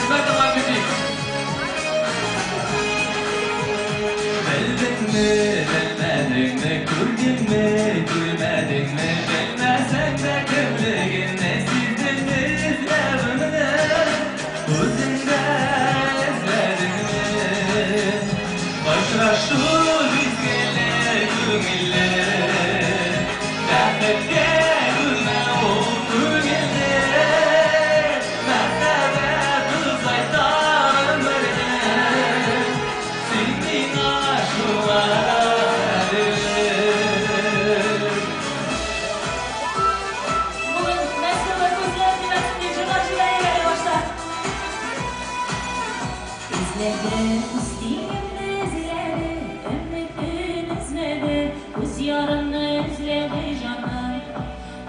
Kısmetim müzik. Bildin mi, bilmedin mi, gördün mü, görmedin mi, bilmesen de kimliğin ne sizdin mi, izlemini, özünden izledin mi? Başra şu bizgele, gümille, rahmetke gülme o gülgille, mertebe kızaytan ömrüne, senin aşkına Bugün Mesut'la Kuzey'in dinasını cırlacılara gele başlar. İzledim, isteğimde izledim, ümitin izledi, kuz yarını izledi canım.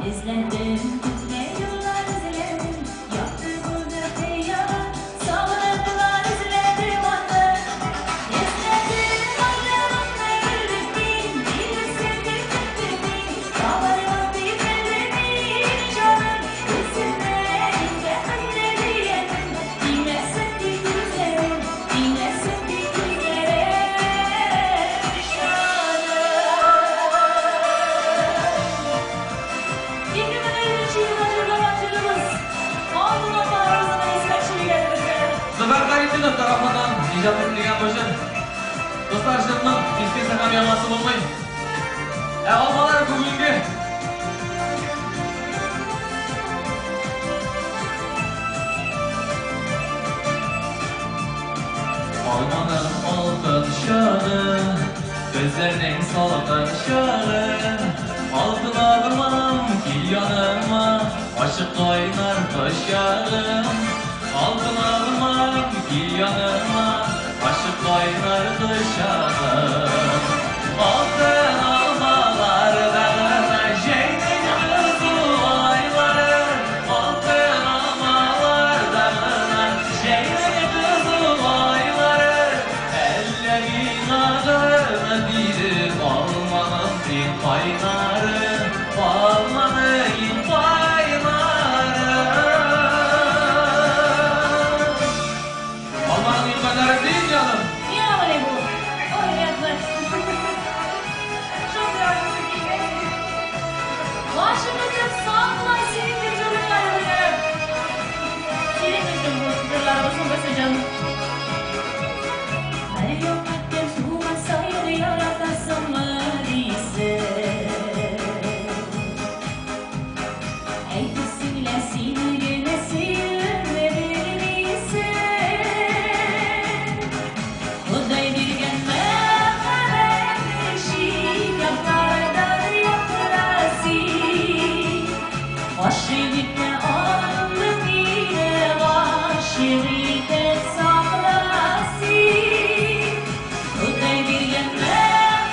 İzledim, gitme yıllar izledim, yaktı burada teyyağı, salladılar izledim anı. İzledim, ayrılığımda gülüktüm, bilirsin gülüktüm, dağlarımın bilmediğini canım. İsimlerinde anne diyelim, dinlesin ki güzelim, dinlesin ki güzelim canım. Birbirine çiğnacılar acılımız, aldığına bağrısına hizmetçiliği gelirken. Zafer Kayyum'un tarafından icap edilen başın dostlar şırının hiçbir sakam yanması olmayın. Almalar bugünkü Almanın altın şanı, gözlerinin salkın şanı, altın almam ki yanıma, aşık kaynar taşarım. Altın almam ki yanıma, aşık kaynar taşarım. Altın almalardan şeyin kızıl ayları, altın almalardan şeyin kızıl ayları, ellerin ağrına dirip almanın din kaynarı, almanın kaynarı. Almanın din kaynarı değil canım. Niye böyle bu? Oynayatlar. Çok yardım edeyim. Başımızın sağlıkla senin bir çocuk ayrılıyor. Senin için bu sırlar basın basacağım. Her yok ettim suğma sayılı yaratasın mı değilsin? Eytesinle sinirine sinirlerin iyisi. Kuday bir gelme haberleşik yaplardan yapılası. Aşırıkne aldım yine aşırıkne saklası. Kuday bir gelme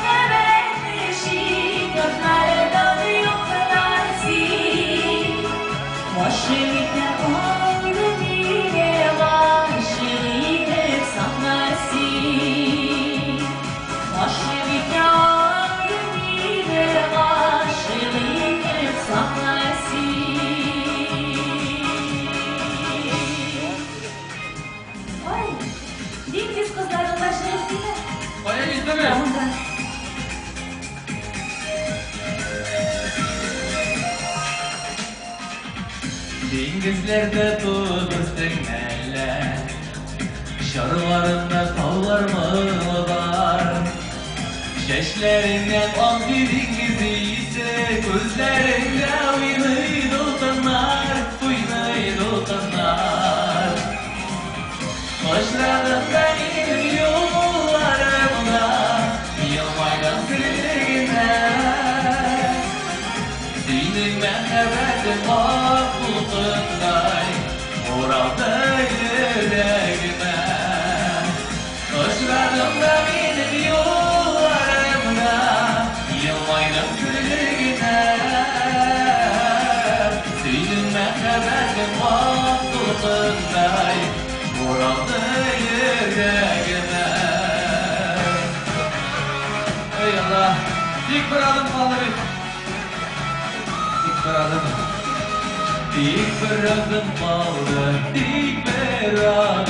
haberleşik yaplardan yapılası. Aşırıkne aldım yine aşırıkne saklası. Aşırıkne aldım yine aşırıkne saklası. Ay, dingiz kızların başları üstüne. Bayağı izleme. Tamam da. Dengizlerde tutuştuk neler, şarlarında tavlar mı var? Şeşlerinden al bir dengizi ise, gözlerinde uynaydı ultanlar, uynaydı ultanlar. Başladım benim yollarımda, yılmaydan sürgüne. Senin merhametin hakkınday, oraldı yüreğime. Başladım benim yollarımda, yılmaydan sürgüne. Senin merhametin hakkınday, oraldı yüreğime. Ey Allah, ilk bir adım kaldı bir. Bir adım kaldı, dik bir adım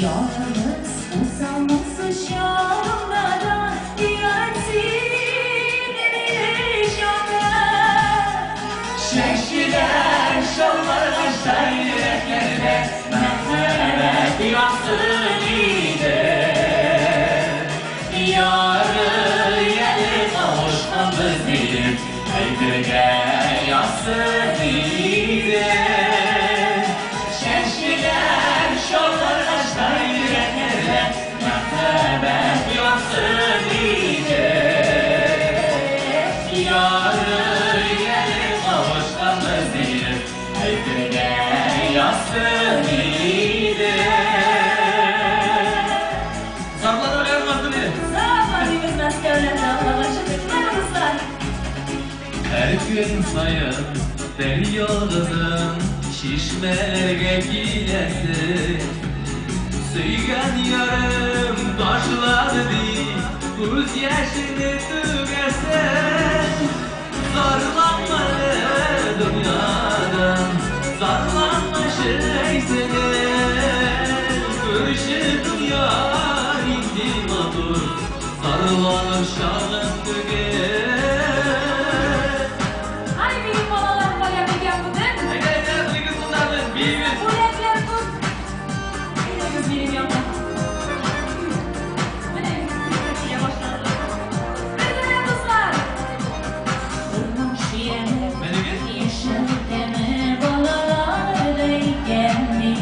Yalnız usanması şanlara diyensin inşallah. Şeşiler, şallar, aşağı yüreklerde merhamet yansın iyidir. Yarı yeli kavuşmamız bilir, öldürge yansın iyidir. Şeşiler, şallar, aşağı yüreklerde merhamet yansın iyidir. Yarı yeli kavuşmamız bilir, öldürge yansın iyidir. Saklan öyle yapmasın diye. Zamanımız meskelerde Allah'a şükürler olsun. Her gün sayın feryadının şişmelerge gilesin. Söygen yarım taşladı göz yaşını tügersen. Zarlanmalı dünyadan, zarlanma şeyseler. Görüşü dünya intimadır, zarlanır şahın tüger. Hani benim balalarım var ya bir yapı değil mi? Bu renkler tut. Bir kız benim yapı. Bu ne? Yavaşladı. Bizim yapıslar. Durmuş yeme, yeşil deme, balalardayken mi?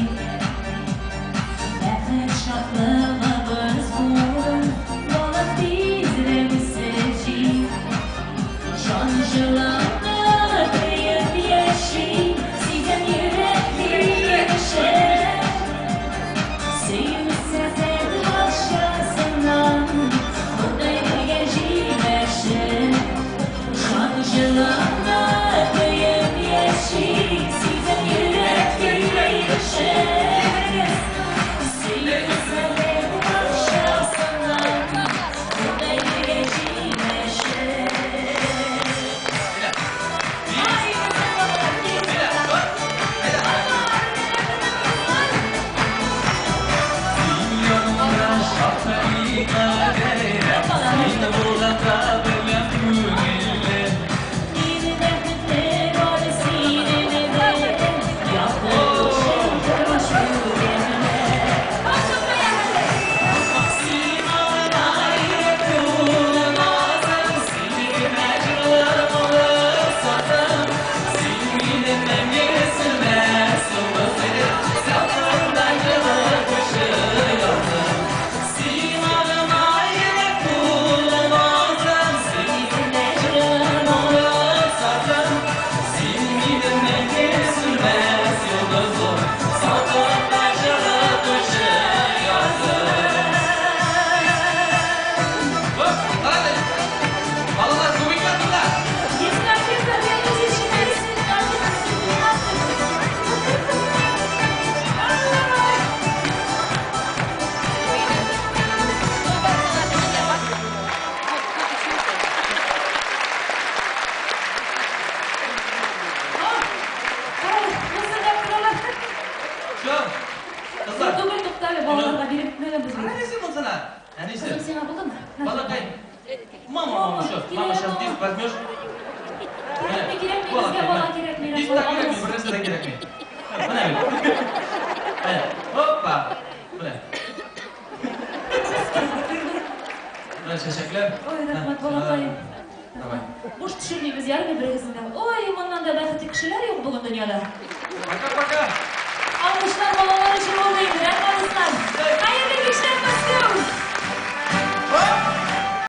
Mehmet şaklığımız bu, balık dizlerimi seçeyim. Kızım sana buldu mu? Балакай. Мама сейчас диск возьмешь. Керек mi? Bizga bola kerak mi? Диск так керек mi? Bir narsa da kerak mi? Mana bu. Hoppa. Mana. Mana shashaklar. Oy, rahmat bolakayım. Давай. Boş tushirmaymiz yarmi birisinden. Oy, bundan da baxtli kishilar yo'q bugun dunyoda. Пока-пока. Almışlar bolalar için oldaydı. Rahmat